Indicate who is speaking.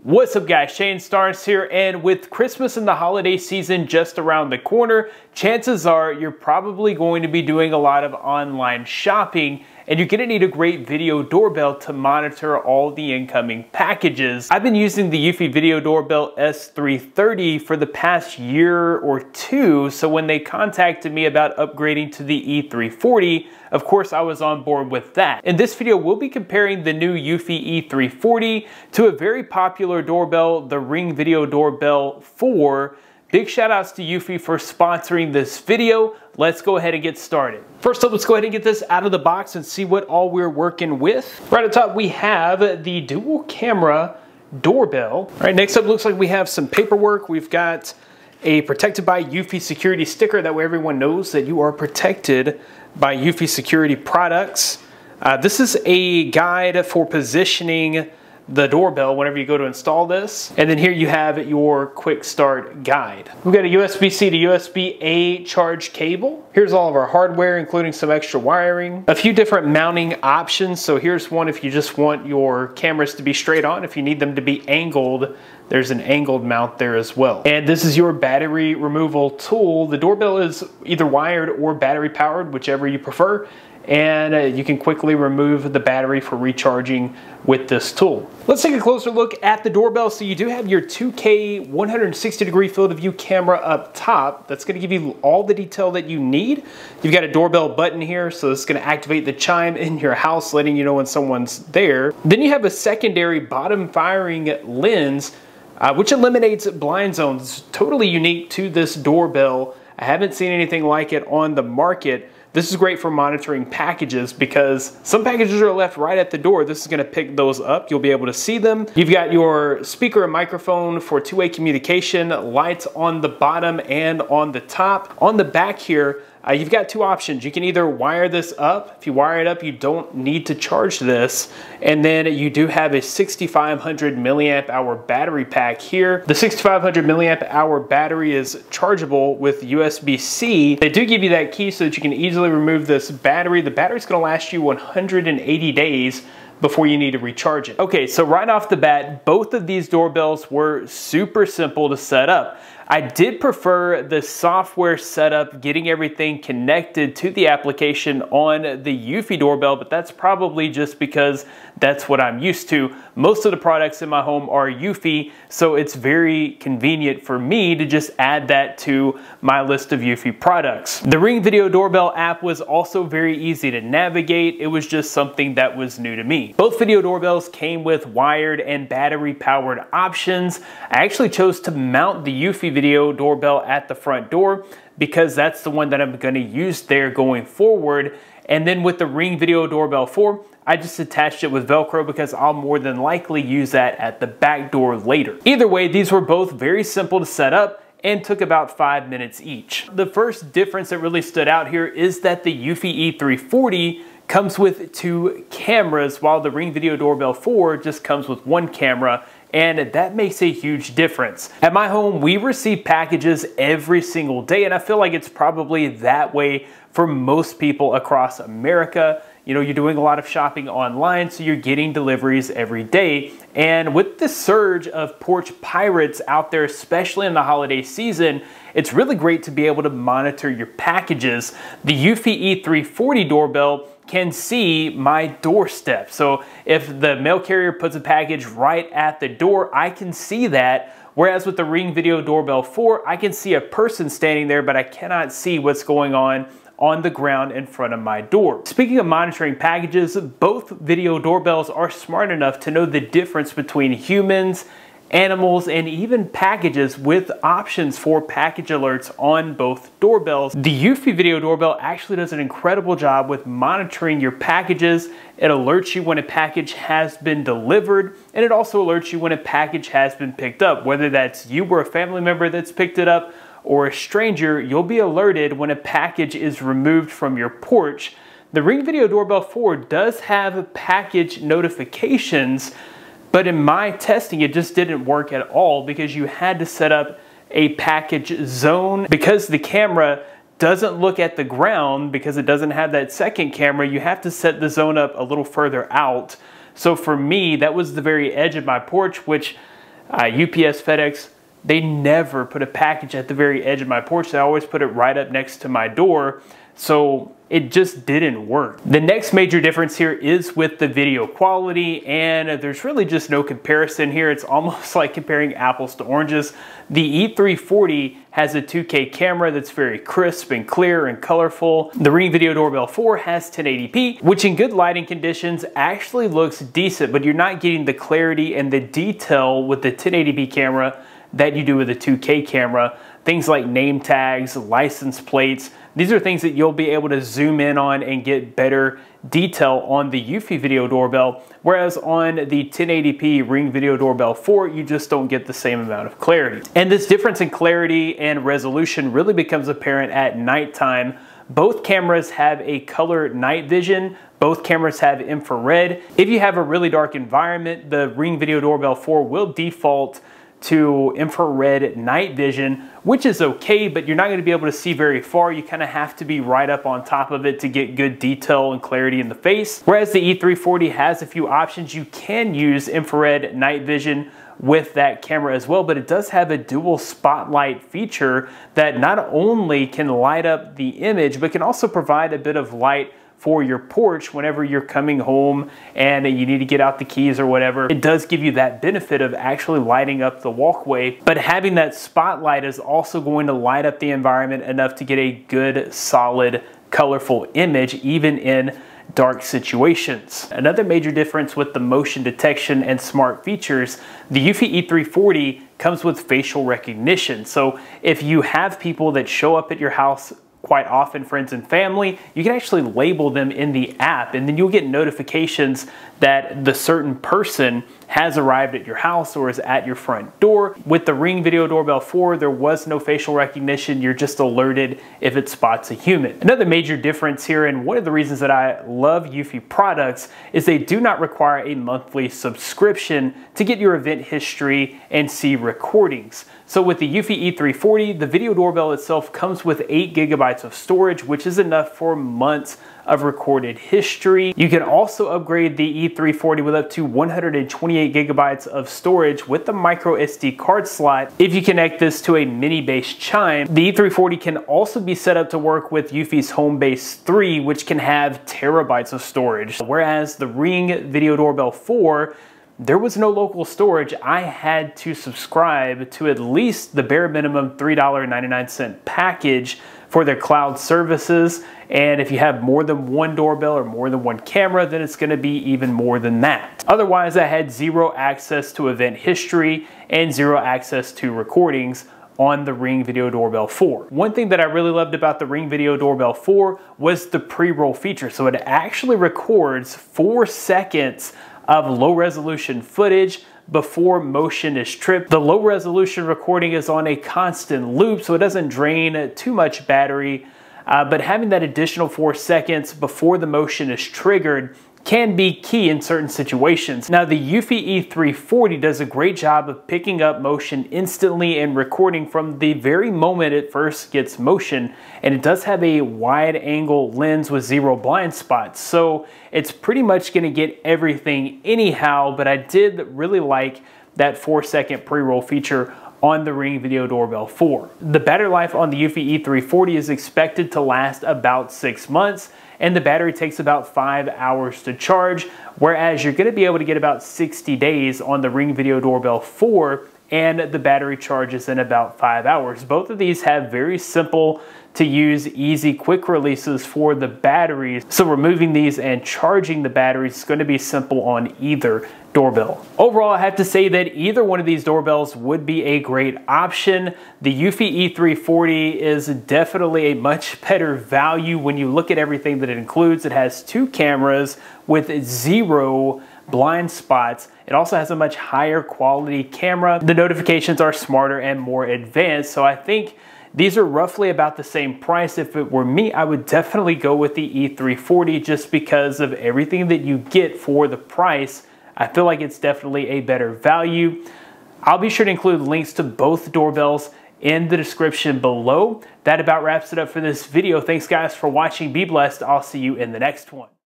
Speaker 1: What's up guys, Shane Starnes here, and with Christmas and the holiday season just around the corner, chances are you're probably going to be doing a lot of online shopping, and you're gonna need a great video doorbell to monitor all the incoming packages. I've been using the Eufy Video Doorbell S330 for the past year or two, so when they contacted me about upgrading to the E340, of course I was on board with that. In this video, we'll be comparing the new Eufy E340 to a very popular doorbell, the Ring Video Doorbell 4. Big shout outs to Eufy for sponsoring this video. Let's go ahead and get started. First up, let's go ahead and get this out of the box and see what all we're working with. Right at the top, we have the dual camera doorbell. All right, next up, looks like we have some paperwork. We've got a protected by Eufy security sticker. That way everyone knows that you are protected by Eufy security products. This is a guide for positioning the doorbell whenever you go to install this. And then here you have your quick start guide. We've got a USB-C to USB-A charge cable. Here's all of our hardware, including some extra wiring. A few different mounting options. So here's one if you just want your cameras to be straight on. If you need them to be angled, there's an angled mount there as well. And this is your battery removal tool. The doorbell is either wired or battery powered, whichever you prefer. And you can quickly remove the battery for recharging with this tool. Let's take a closer look at the doorbell. So you do have your 2K 160-degree field of view camera up top. That's gonna give you all the detail that you need. You've got a doorbell button here, so it's gonna activate the chime in your house, letting you know when someone's there. Then you have a secondary bottom firing lens, which eliminates blind zones. Totally unique to this doorbell. I haven't seen anything like it on the market. This is great for monitoring packages because some packages are left right at the door. This is gonna pick those up. You'll be able to see them. You've got your speaker and microphone for two-way communication, lights on the bottom and on the top. On the back here, you've got two options. You can either wire this up. If you wire it up, you don't need to charge this. And then you do have a 6,500 milliamp hour battery pack here. The 6,500 milliamp hour battery is chargeable with USB-C. They do give you that key so that you can easily remove this battery. The battery's gonna last you 180 days before you need to recharge it. Okay, so right off the bat, both of these doorbells were super simple to set up. I did prefer the software setup, getting everything connected to the application on the Eufy doorbell, but that's probably just because that's what I'm used to. Most of the products in my home are Eufy, so it's very convenient for me to just add that to my list of Eufy products. The Ring Video Doorbell app was also very easy to navigate. It was just something that was new to me. Both video doorbells came with wired and battery powered options. I actually chose to mount the Eufy Video Doorbell at the front door because that's the one that I'm going to use there going forward. And then with the Ring Video Doorbell 4, I just attached it with Velcro because I'll more than likely use that at the back door later. Either way, these were both very simple to set up and took about 5 minutes each. The first difference that really stood out here is that the Eufy E340 comes with two cameras, while the Ring Video Doorbell 4 just comes with one camera, and that makes a huge difference. At my home, we receive packages every single day, and I feel like it's probably that way for most people across America. You know, you're doing a lot of shopping online, so you're getting deliveries every day. And with the surge of porch pirates out there, especially in the holiday season, it's really great to be able to monitor your packages. The Eufy E340 doorbell can see my doorstep. So if the mail carrier puts a package right at the door, I can see that. Whereas with the Ring Video Doorbell 4, I can see a person standing there, but I cannot see what's going on the ground in front of my door. Speaking of monitoring packages, both video doorbells are smart enough to know the difference between humans, animals, and even packages, with options for package alerts on both doorbells. The Eufy Video Doorbell actually does an incredible job with monitoring your packages. It alerts you when a package has been delivered, and it also alerts you when a package has been picked up. Whether that's you or a family member that's picked it up, or a stranger, you'll be alerted when a package is removed from your porch. The Ring Video Doorbell 4 does have package notifications, but in my testing, it just didn't work at all because you had to set up a package zone. Because the camera doesn't look at the ground, because it doesn't have that second camera, you have to set the zone up a little further out. So for me, that was the very edge of my porch, which UPS, FedEx, they never put a package at the very edge of my porch. They always put it right up next to my door. So it just didn't work. The next major difference here is with the video quality, and there's really just no comparison here. It's almost like comparing apples to oranges. The E340 has a 2K camera that's very crisp and clear and colorful. The Ring Video Doorbell 4 has 1080p, which in good lighting conditions actually looks decent, but you're not getting the clarity and the detail with the 1080p camera that you do with a 2K camera. Things like name tags, license plates, these are things that you'll be able to zoom in on and get better detail on the Eufy Video Doorbell, whereas on the 1080p Ring Video Doorbell 4, you just don't get the same amount of clarity. And this difference in clarity and resolution really becomes apparent at nighttime. Both cameras have a color night vision. Both cameras have infrared. If you have a really dark environment, the Ring Video Doorbell 4 will default to infrared night vision, which is okay, but you're not going to be able to see very far. You kind of have to be right up on top of it to get good detail and clarity in the face. Whereas the E340 has a few options. You can use infrared night vision with that camera as well, but it does have a dual spotlight feature that not only can light up the image, but can also provide a bit of light for your porch whenever you're coming home and you need to get out the keys or whatever. It does give you that benefit of actually lighting up the walkway, but having that spotlight is also going to light up the environment enough to get a good, solid, colorful image even in dark situations. Another major difference with the motion detection and smart features, the Eufy E340 comes with facial recognition. So if you have people that show up at your house quite often, friends and family, you can actually label them in the app, and then you'll get notifications that the certain person has arrived at your house or is at your front door. With the Ring Video Doorbell 4, there was no facial recognition. You're just alerted if it spots a human. Another major difference here, and one of the reasons that I love Eufy products, is they do not require a monthly subscription to get your event history and see recordings. So with the Eufy E340, the video doorbell itself comes with 8 gigabytes of storage, which is enough for months of recorded history. You can also upgrade the E340 with up to 128 gigabytes of storage with the micro SD card slot if you connect this to a mini-based chime. The E340 can also be set up to work with Eufy's Homebase 3, which can have terabytes of storage. Whereas the Ring Video Doorbell 4, there was no local storage. I had to subscribe to at least the bare minimum $3.99 package for their cloud services. And if you have more than one doorbell or more than one camera, then it's going to be even more than that. Otherwise, I had zero access to event history and zero access to recordings on the Ring Video Doorbell 4. One thing that I really loved about the Ring Video Doorbell 4 was the pre-roll feature. So it actually records 4 seconds of low resolution footage before motion is tripped. The low resolution recording is on a constant loop, so it doesn't drain too much battery, but having that additional 4 seconds before the motion is triggered can be key in certain situations. Now the Eufy E340 does a great job of picking up motion instantly and recording from the very moment it first gets motion, and it does have a wide angle lens with 0 blind spots, so it's pretty much going to get everything anyhow. But I did really like that 4-second pre-roll feature on the Ring Video Doorbell 4. The battery life on the Eufy E340 is expected to last about 6 months, and the battery takes about 5 hours to charge, whereas you're going to be able to get about 60 days on the Ring Video Doorbell 4, and the battery charges in about 5 hours. Both of these have very simple to use, easy, quick releases for the batteries. So removing these and charging the batteries is going to be simple on either doorbell. Overall, I have to say that either one of these doorbells would be a great option. The Eufy E340 is definitely a much better value when you look at everything that it includes. It has 2 cameras with 0 blind spots. It also has a much higher quality camera. The notifications are smarter and more advanced, so I think these are roughly about the same price. If it were me, I would definitely go with the E340 just because of everything that you get for the price. I feel like it's definitely a better value. I'll be sure to include links to both doorbells in the description below. That about wraps it up for this video. Thanks guys for watching. Be blessed. I'll see you in the next one.